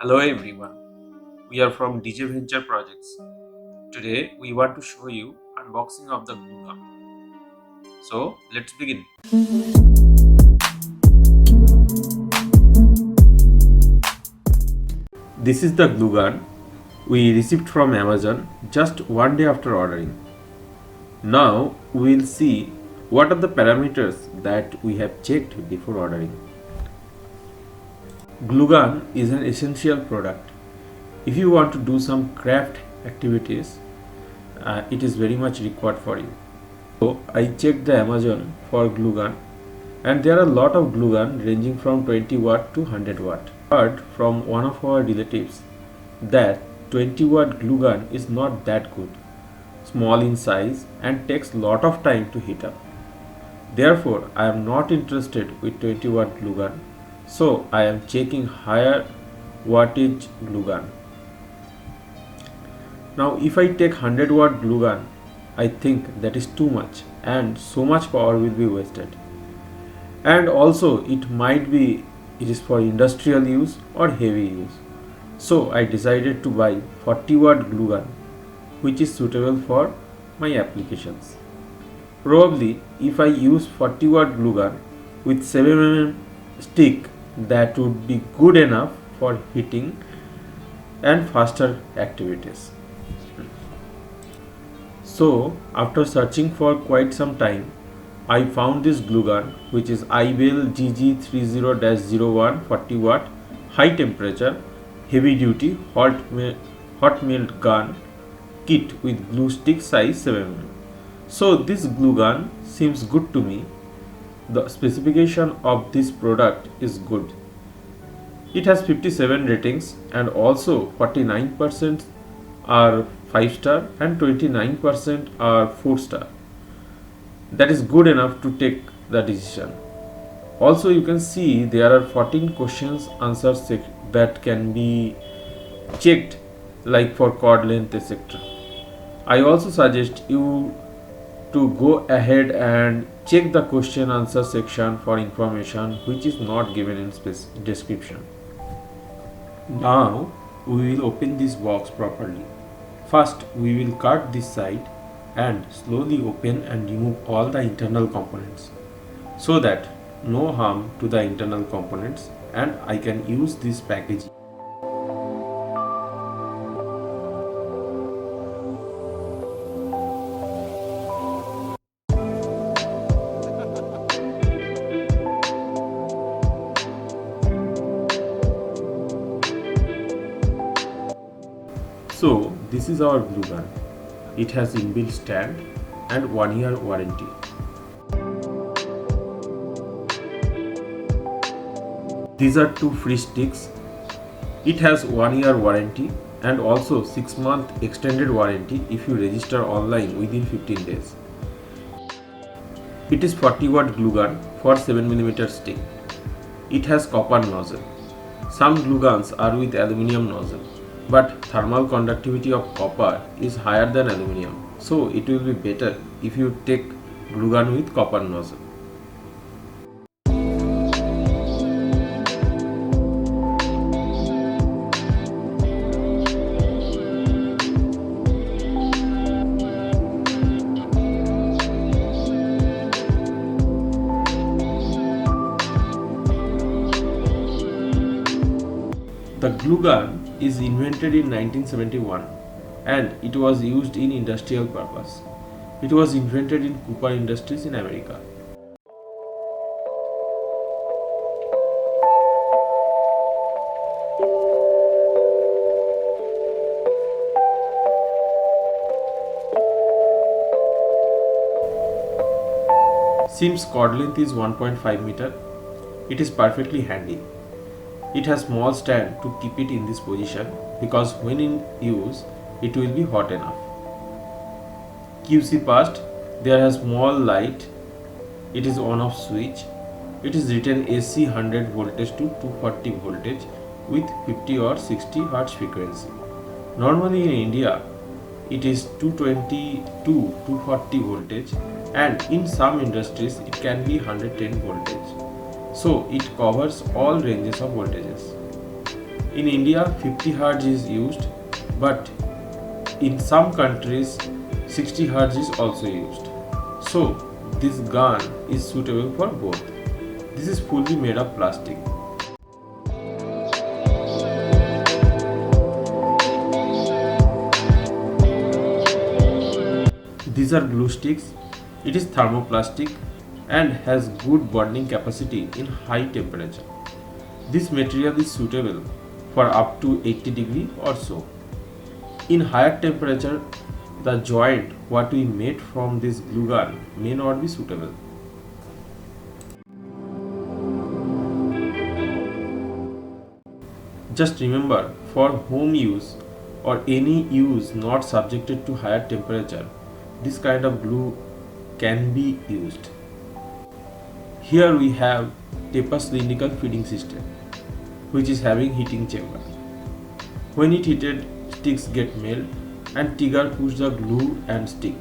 Hello everyone, we are from DJ Venture Projects. Today we want to show you unboxing of the glue gun. So let's begin. This is the glue gun we received from Amazon just one day after ordering. Now we will see what are the parameters that we have checked before ordering. Glue gun is an essential product. If you want to do some craft activities, it is very much required for you. So I checked the Amazon for glue gun, and there are a lot of glue gun ranging from 20 watt to 100 watt. Heard from one of our relatives that 20 watt glue gun is not that good, small in size and takes lot of time to heat up. Therefore, I am not interested with 20 watt glue gun, so I am checking higher wattage glue gun. Now if I take 100 watt glue gun, I think that is too much and so much power will be wasted. And also it might be it is for industrial use or heavy use. So I decided to buy 40 watt glue gun which is suitable for my applications. Probably if I use 40 watt glue gun with 7mm stick, that would be good enough for heating and faster activities. So after searching for quite some time, I found this glue gun which is Ibel GG30-01 40 watt high temperature heavy duty hot melt gun kit with glue stick size 7mm. So this glue gun seems good to me. The specification of this product is good. It has 57 ratings and also 49% are 5 star and 29% are 4 star. That is good enough to take the decision. Also you can see there are 14 questions answers that can be checked, like for chord length, etc. I also suggest you to go ahead and check the question answer section for information which is not given in description. Now we will open this box properly. First we will cut this side and slowly open and remove all the internal components so that no harm to the internal components and I can use this packaging. So this is our glue gun. It has inbuilt stand and 1-year warranty. These are two free sticks. It has 1-year warranty and also 6-month extended warranty if you register online within 15 days. It is 40 watt glue gun for 7mm stick. It has copper nozzle. Some glue guns are with aluminum nozzle, but thermal conductivity of copper is higher than aluminum, so it will be better if you take glue gun with copper nozzle. The glue gun is invented in 1971 and it was used in industrial purpose. It was invented in Cooper Industries in America. Seam's chord length is 1.5 meter. It is perfectly handy. It has small stand to keep it in this position because when in use it will be hot enough. QC passed. There has small light. It is on off switch. It is written AC 100 voltage to 240 voltage with 50 or 60 Hz frequency. Normally in India it is 220 to 240 voltage and in some industries it can be 110 voltage. So it covers all ranges of voltages. In India 50 Hz is used, but in some countries 60 Hz is also used. So this gun is suitable for both. This is fully made of plastic. These are glue sticks. It is thermoplastic and has good bonding capacity in high temperature. This material is suitable for up to 80 degree or so. In higher temperature, the joint what we made from this glue gun may not be suitable. Just remember, for home use or any use not subjected to higher temperature, this kind of glue can be used. Here we have taper cylindrical feeding system, which is having heating chamber. When it heated, sticks get melt and Tiger push the glue and stick.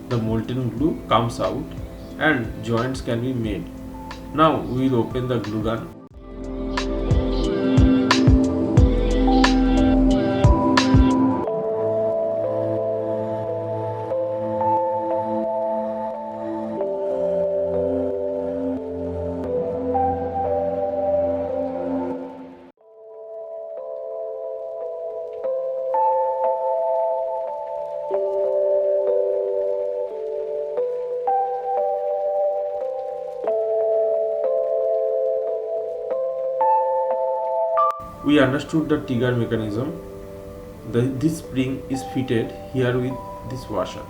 The molten glue comes out and joints can be made. Now we will open the glue gun. We understood the trigger mechanism. This spring is fitted here with this washer.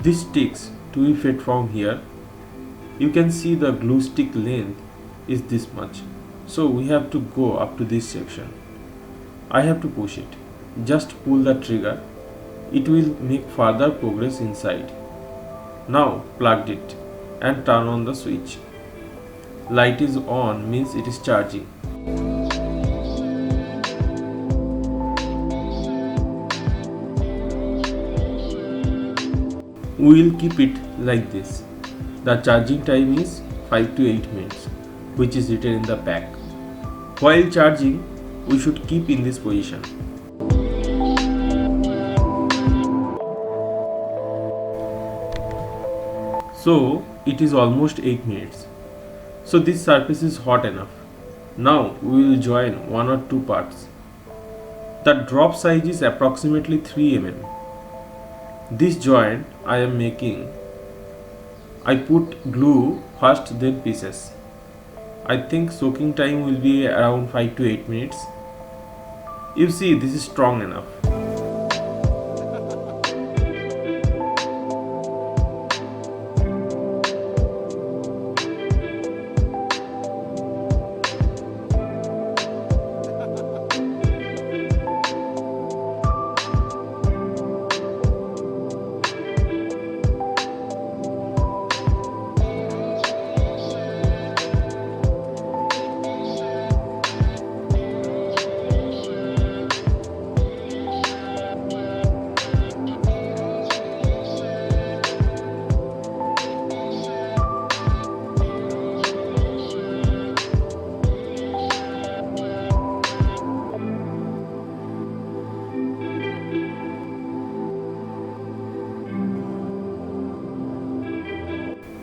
These sticks to be fed from here. You can see the glue stick length is this much. So we have to go up to this section. I have to push it. Just pull the trigger. It will make further progress inside. Now plugged it and turn on the switch. Light is on means it is charging. We will keep it like this. The charging time is 5 to 8 minutes, which is written in the back. While charging, we should keep in this position. So it is almost 8 minutes. So this surface is hot enough. Now we will join one or two parts. The drop size is approximately 3 mm. This joint I am making, I put glue first then pieces. I think soaking time will be around 5 to 8 minutes. You see, this is strong enough.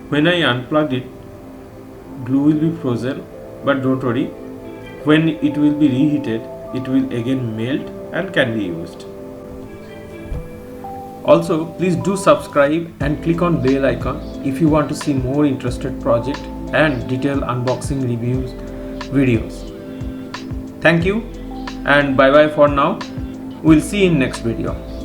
When I unplugged it, glue will be frozen, but don't worry, when it will be reheated, it will again melt and can be used. Also, please do subscribe and click on bell icon if you want to see more interested project and detailed unboxing reviews videos. Thank you and bye bye for now. We'll see you in next video.